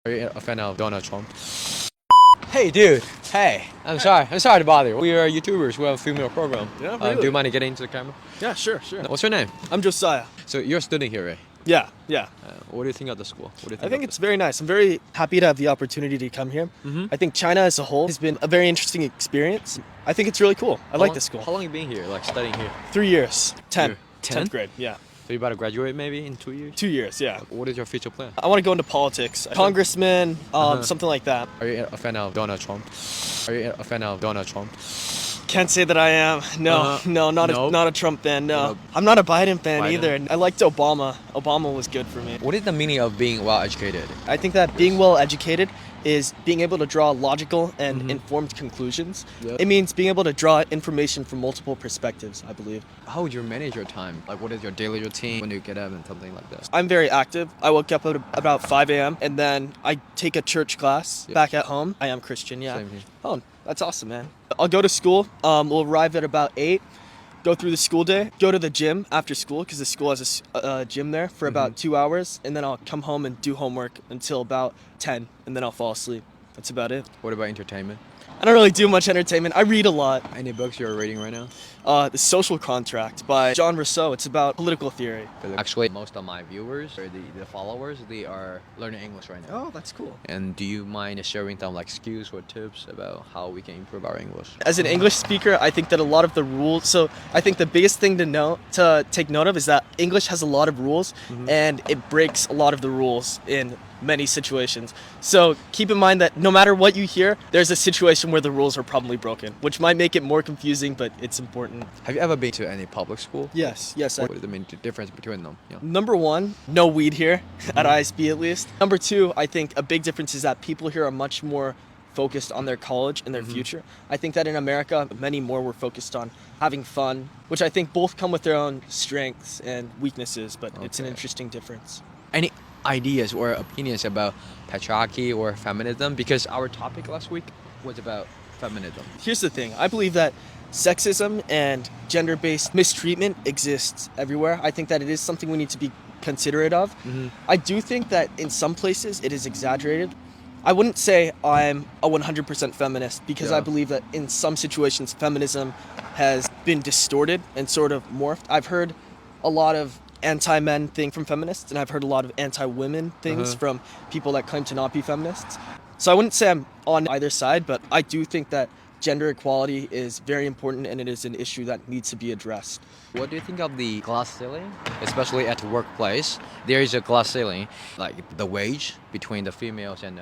Are you a fan of Donald Trump? Hey, dude. Hey, I'm sorry to bother you. We are YouTubers. We have a female program. Yeah, really? Do you mind getting into the camera? Yeah, sure. What's your name? I'm Josiah. So you're a student here, right? Yeah. What do you think of the school? I think it's very nice. I'm very happy to have the opportunity to come here. I think China as a whole has been a very interesting experience. I think it's really cool. I like this school. How long have you been here, like studying here? 3 years. 10. 10th grade, yeah. So you're about to graduate maybe in 2 years? 2 years, yeah. What is your future plan? I want to go into politics. Congressman, something like that. Are you a fan of Donald Trump? Can't say that I am. No, not a Trump fan, no. I'm not a Biden fan either. I liked Obama. Obama was good for me. What is the meaning of being well educated? I think that being well educated is being able to draw logical and informed conclusions. Yep. It means being able to draw information from multiple perspectives, I believe. How would you manage your time? Like, what is your daily routine when you get up and something like that? I'm very active. I woke up at about 5 a.m. and then I take a church class back at home. I am Christian, yeah. Same here. Oh, that's awesome, man. I'll go to school. We'll arrive at about 8. Go through the school day, go to the gym after school because the school has a gym there for about 2 hours, and then I'll come home and do homework until about 10, and then I'll fall asleep. That's about it. What about entertainment? I don't really do much entertainment. I read a lot. Any books you're reading right now? The Social Contract by John Rousseau. It's about political theory. Actually, most of my viewers or the followers, they are learning English right now. Oh, that's cool. And do you mind sharing some like skills or tips about how we can improve our English? As an English speaker, I think that a lot of the rules, so I think the biggest thing to take note of is that English has a lot of rules and it breaks a lot of the rules in many situations. So keep in mind that no matter what you hear, there's a situation where the rules are probably broken, which might make it more confusing, but it's important. Have you ever been to any public school? Yes. What is the main difference between them? Yeah. Number one, no weed here, at ISB at least. Number two, I think a big difference is that people here are much more focused on their college and their future. I think that in America, many more were focused on having fun, which I think both come with their own strengths and weaknesses, but it's an interesting difference. Any ideas or opinions about patriarchy or feminism? Because our topic last week was about feminism. Here's the thing. I believe that sexism and gender-based mistreatment exists everywhere. I think that it is something we need to be considerate of. I do think that in some places it is exaggerated. I wouldn't say I'm a 100% feminist because I believe that in some situations feminism has been distorted and sort of morphed. I've heard a lot of anti-men thing from feminists, and I've heard a lot of anti-women things from people that claim to not be feminists. So I wouldn't say I'm on either side, but I do think that gender equality is very important and it is an issue that needs to be addressed. What do you think of the glass ceiling, especially at the workplace? There is a glass ceiling, like the wage between the females and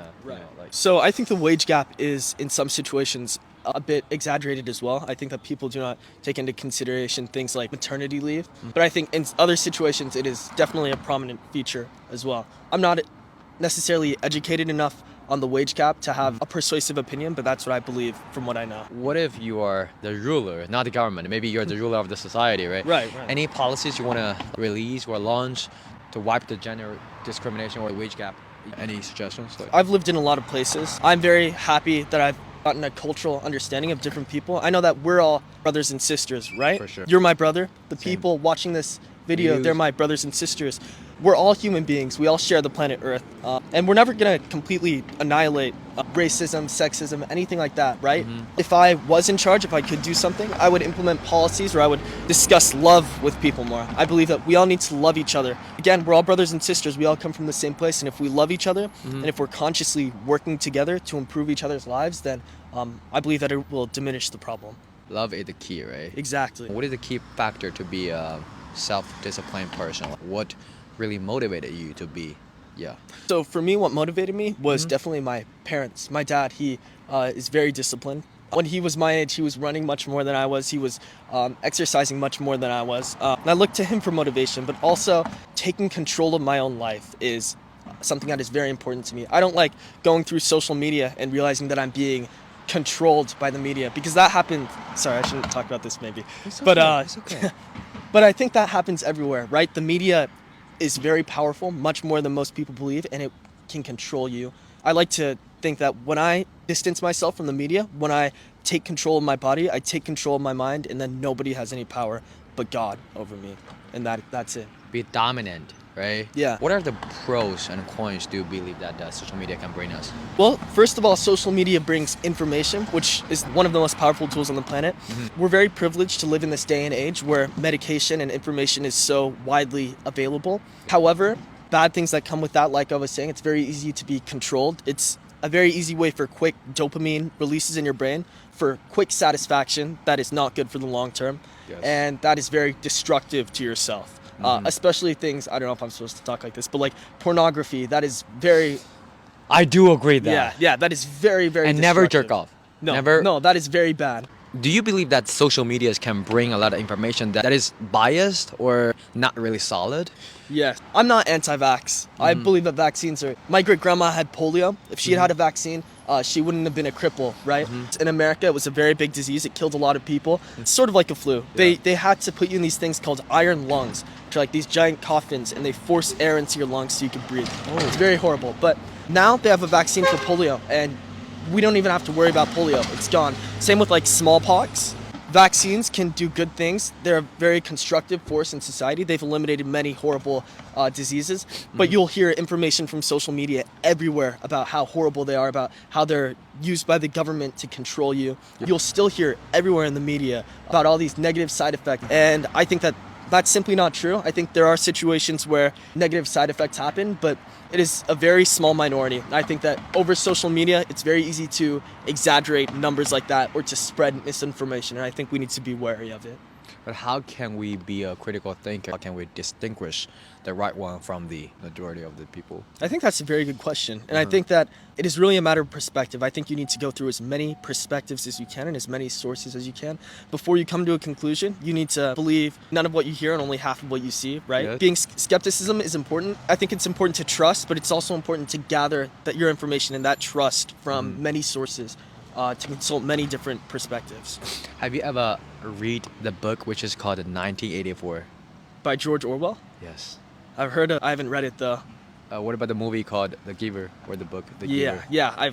So I think the wage gap is in some situations a bit exaggerated as well. I think that people do not take into consideration things like maternity leave, but I think in other situations it is definitely a prominent feature as well. I'm not necessarily educated enough on the wage gap to have a persuasive opinion, but that's what I believe from what I know. What if you are the ruler, not the government? Maybe you're the ruler of the society, right? Right. Any policies you want to release or launch to wipe the gender discrimination or wage gap? Any suggestions? I've lived in a lot of places. I'm very happy that I've gotten a cultural understanding of different people. I know that we're all brothers and sisters, right? For sure. You're my brother. The Same. people watching this video, they're my brothers and sisters. We're all human beings. We all share the planet Earth. And we're never going to completely annihilate racism, sexism, anything like that, right? If I was in charge, if I could do something, I would implement policies or I would discuss love with people more. I believe that we all need to love each other. Again, we're all brothers and sisters. We all come from the same place. And if we love each other and if we're consciously working together to improve each other's lives, then I believe that it will diminish the problem. Love is the key, right? Exactly. What is the key factor to be a self-disciplined person? What really motivated you to be? So for me, what motivated me was definitely my parents. My dad, he is very disciplined. When he was my age, he was running much more than I was. He was exercising much more than I was. And I looked to him for motivation, but also taking control of my own life is something that is very important to me. I don't like going through social media and realizing that I'm being controlled by the media because that happened. Sorry, I shouldn't talk about this maybe. It's okay. But I think that happens everywhere, right? The media is very powerful, much more than most people believe, and it can control you. I like to think that when I distance myself from the media, when I take control of my body, I take control of my mind, and then nobody has any power but God over me. And that's it. Be dominant. right? Yeah. What are the pros and cons do you believe that social media can bring us? Well, first of all, social media brings information, which is one of the most powerful tools on the planet. We're very privileged to live in this day and age where medication and information is so widely available. However, bad things that come with that, like I was saying, it's very easy to be controlled. It's a very easy way for quick dopamine releases in your brain for quick satisfaction that is not good for the long term. Yes. And that is very destructive to yourself. Especially things, I don't know if I'm supposed to talk like this, but like pornography, that is very, I do agree that. yeah, that is very, very And never destructive. jerk off. No, Never. no, that is very bad. Do you believe that social medias can bring a lot of information that is biased or not really solid? Yes. I'm not anti-vax. I believe that vaccines are... My great-grandma had polio. If she had had a vaccine, she wouldn't have been a cripple, right? In America, it was a very big disease. It killed a lot of people. It's sort of like a flu. They had to put you in these things called iron lungs, which are like these giant coffins, and they force air into your lungs so you can breathe. It's very horrible. But now they have a vaccine for polio, and we don't even have to worry about polio. It's gone. Same with like smallpox. Vaccines can do good things. They're a very constructive force in society. They've eliminated many horrible diseases, but you'll hear information from social media everywhere about how horrible they are, about how they're used by the government to control you. You'll still hear everywhere in the media about all these negative side effects, and I think that that's simply not true. I think there are situations where negative side effects happen, but it is a very small minority. I think that over social media, it's very easy to exaggerate numbers like that or to spread misinformation, and I think we need to be wary of it. But how can we be a critical thinker? How can we distinguish the right one from the majority of the people? I think that's a very good question. And I think that it is really a matter of perspective. I think you need to go through as many perspectives as you can and as many sources as you can. Before you come to a conclusion, you need to believe none of what you hear and only half of what you see, right? Yes. Being skepticism is important. I think it's important to trust, but it's also important to gather your information and that trust from many sources. To consult many different perspectives. Have you ever read the book which is called 1984? By George Orwell? Yes. I've heard of. I haven't read it though. What about the movie called The Giver or the book The Giver? Yeah.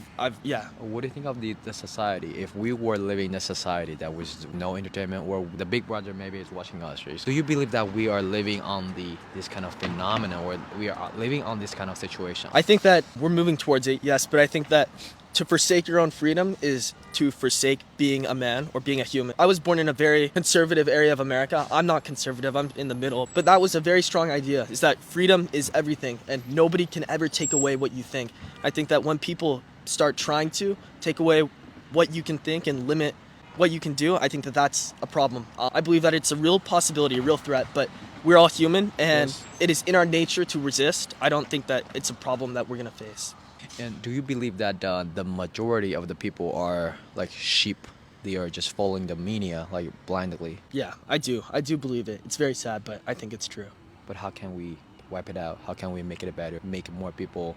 What do you think of the society if we were living in a society that was no entertainment where the big brother maybe is watching us? Right? Do you believe that we are living on this kind of phenomenon or we are living on this kind of situation? I think that we're moving towards it, yes, but I think that to forsake your own freedom is to forsake being a man or being a human. I was born in a very conservative area of America. I'm not conservative, I'm in the middle. But that was a very strong idea, is that freedom is everything and nobody can ever take away what you think. I think that when people start trying to take away what you can think and limit what you can do, I think that that's a problem. I believe that it's a real possibility, a real threat, but we're all human and it is in our nature to resist. I don't think that it's a problem that we're gonna face. And do you believe that the majority of the people are like sheep? They are just following the media like blindly. Yeah, I do. I do believe it. It's very sad, but I think it's true. But how can we wipe it out? How can we make it better? Make more people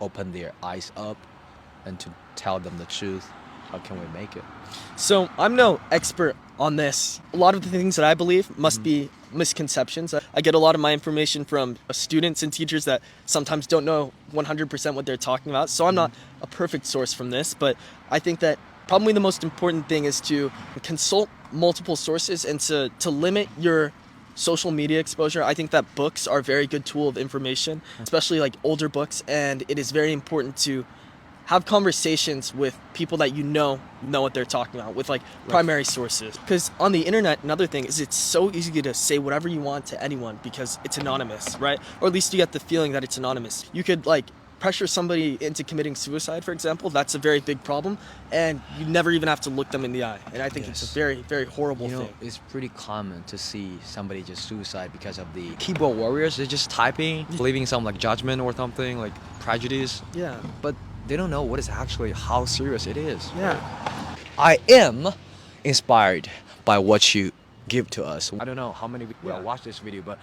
open their eyes up and to tell them the truth? How can we make it? So I'm no expert on this. A lot of the things that I believe must be misconceptions. I get a lot of my information from students and teachers that sometimes don't know 100% what they're talking about. So I'm not a perfect source from this, but I think that probably the most important thing is to consult multiple sources and to limit your social media exposure. I think that books are a very good tool of information, especially like older books, and it is very important to have conversations with people that you know what they're talking about, with like primary sources. Because on the internet, another thing is it's so easy to say whatever you want to anyone because it's anonymous, right? Or at least you get the feeling that it's anonymous. You could like pressure somebody into committing suicide, for example. That's a very big problem, and you never even have to look them in the eye. And I think it's a very, very horrible thing. It's pretty common to see somebody just suicide because of the keyboard warriors. They're just typing, leaving some like judgment or something, like prejudice. Yeah. But they don't know what is actually how serious it is. Yeah. I am inspired by what you give to us. I don't know how many people will watch this video, but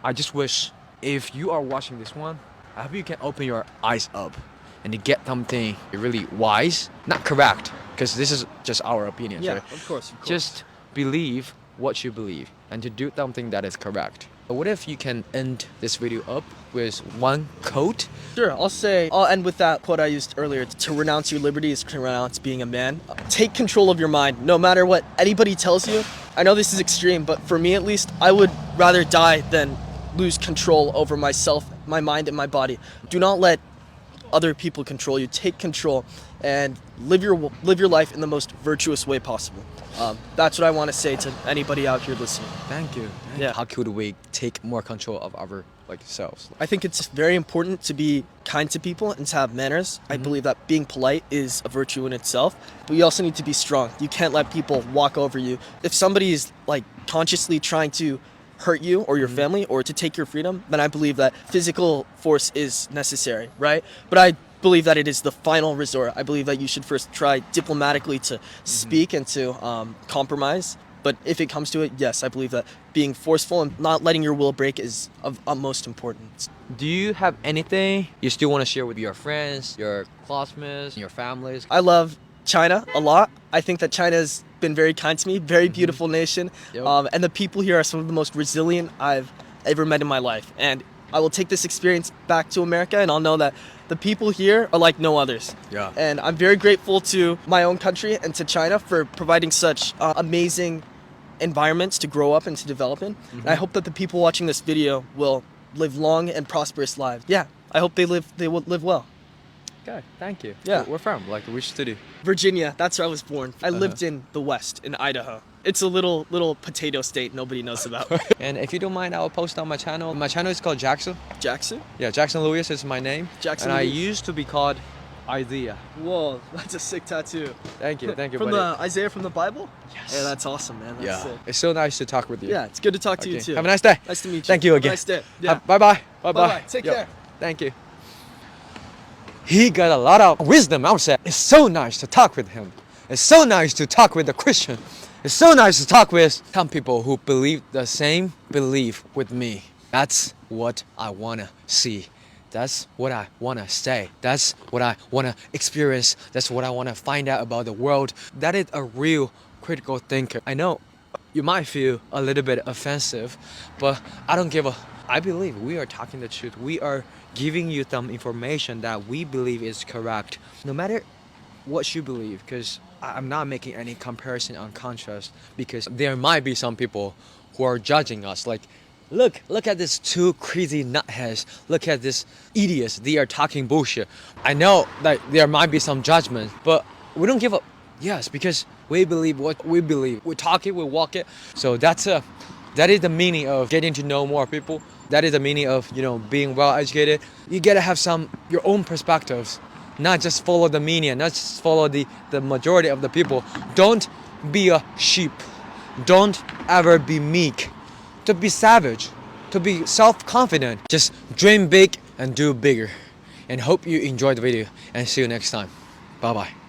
I just wish if you are watching this one, I hope you can open your eyes up and to get something really wise, not correct, because this is just our opinions. Yeah, right? of course. Just believe what you believe and to do something that is correct. But what if you can end this video up with one quote? Sure, I'll end with that quote I used earlier. To renounce your liberty is to renounce being a man. Take control of your mind, no matter what anybody tells you. I know this is extreme, but for me at least, I would rather die than lose control over myself, my mind, and my body. Do not let other people control you. Take control and live your life in the most virtuous way possible. That's what I want to say to anybody out here listening. Thank you. Yeah. How could we take more control of our selves? I think it's very important to be kind to people and to have manners. I believe that being polite is a virtue in itself, but you also need to be strong. You can't let people walk over you. If somebody is consciously trying to hurt you or your family or to take your freedom, then I believe that physical force is necessary, right? But I believe that it is the final resort. I believe that you should first try diplomatically to speak and to compromise. But if it comes to it, yes, I believe that being forceful and not letting your will break is of utmost importance. Do you have anything you still want to share with your friends, your classmates, your families? I love China a lot. I think that China has been very kind to me, very beautiful nation. Yep. And the people here are some of the most resilient I've ever met in my life. And I will take this experience back to America and I'll know that the people here are like no others. Yeah. And I'm very grateful to my own country and to China for providing such amazing environments to grow up and to develop in. And I hope that the people watching this video will live long and prosperous lives. Yeah, I hope they will live well. Okay, thank you. Yeah. We're from, which city? Virginia, that's where I was born. I lived in the West, in Idaho. It's a little potato state nobody knows about. And if you don't mind, I'll post on my channel. My channel is called Jackson. Jackson? Yeah, Jackson Lewis is my name. Jackson And Lewis. I used to be called Isaiah. Whoa, that's a sick tattoo. Thank you From buddy. the Isaiah from the Bible? Yes. Yeah, that's awesome, man. That's sick. It's so nice to talk with you. Yeah, it's good to talk to you Okay. too. Have a nice day. Nice to meet you. Thank you Have a again. nice day. Yeah. Bye-bye. Bye-bye. Take care. Thank you. He got a lot of wisdom, I would say. It's so nice to talk with him. It's so nice to talk with a Christian. It's so nice to talk with some people who believe the same belief with me. That's what I want to see. That's what I want to say. That's what I want to experience. That's what I want to find out about the world. That is a real critical thinker. I know you might feel a little bit offensive, but I don't give a... I believe we are talking the truth. We are giving you some information that we believe is correct. No matter what you believe, because I'm not making any comparison on contrast, because there might be some people who are judging us like, look at this two crazy nutheads, look at this idiots, they are talking bullshit. I know that there might be some judgment, but we don't give up. Yes, because we believe what we believe. We talk it, we walk it. So that is the meaning of getting to know more people. That is the meaning of, being well educated. You gotta have your own perspectives, not just follow the media, not just follow the majority of the people. Don't be a sheep. Don't ever be meek. To be savage, to be self-confident. Just dream big and do bigger. And hope you enjoyed the video and see you next time. Bye-bye.